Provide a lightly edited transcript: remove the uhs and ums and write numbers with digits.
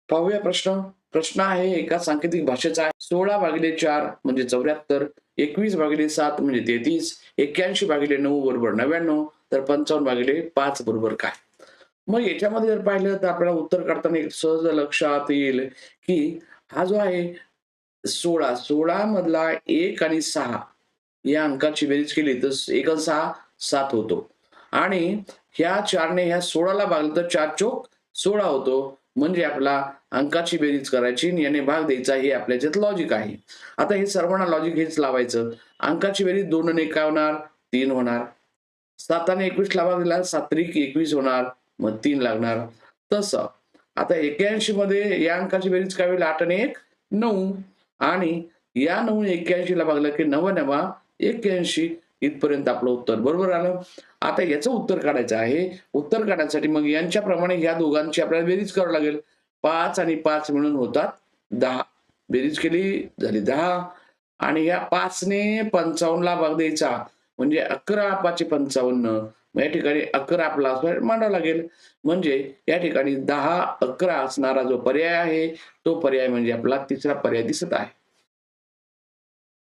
पाहूया प्रश्न. प्रश्न आहे एका सांकेतिक भाषेचा आहे. 16/4 म्हणजे 74, 21/7 म्हणजे 33, 81/9 बरोबर 99, तर 55/5 बरोबर काय? मग याच्यामध्ये जर पाहिलं तर आपल्याला उत्तर काढताना एक सहज लक्षात येईल, की हा जो आहे 16 मधला 1 आणि 6 या अंकाची बेरीज केली तर 1 आणि 6 7 होतो. आणि ह्या 4 ने ह्या 16 ला भागलं तर 4 चोक 16 होतो. म्हणजे आपला अंकाची बेरीज करायची आणि याने भाग द्यायचा हे आपल्या ह्याच्यात लॉजिक आहे. आता हे सर्वांना लॉजिक हेच लावायचं. अंकाची बेरीज 2 ने काय होणार? 3 होणार. 7 आणि 21 ला भाग दिला 7 त्रिक 21 होणार. मग 3 लागणार. तसं आता 81 मध्ये या अंकाची बेरीज काय होईल? 8 आणि 1 9 आणि या 9 ने 81 ला भागलं की 9 81 इथपर्यंत आपलं उत्तर बरोबर आलं. आता याचं उत्तर काढायचं आहे. उत्तर काढण्यासाठी मग यांच्याप्रमाणे ह्या दोघांची आपल्याला बेरीज करावी लागेल. 5 आणि 5 मिळून होतात 10. बेरीज केली झाली 10 आणि या 5 ने 55 ला भाग द्यायचा म्हणजे 11 5 55. मग या ठिकाणी 11 आपला मांडावा लागेल. म्हणजे या ठिकाणी 10, 11 असणारा जो पर्याय आहे, तो पर्याय म्हणजे आपला तिसरा पर्याय दिसत आहे.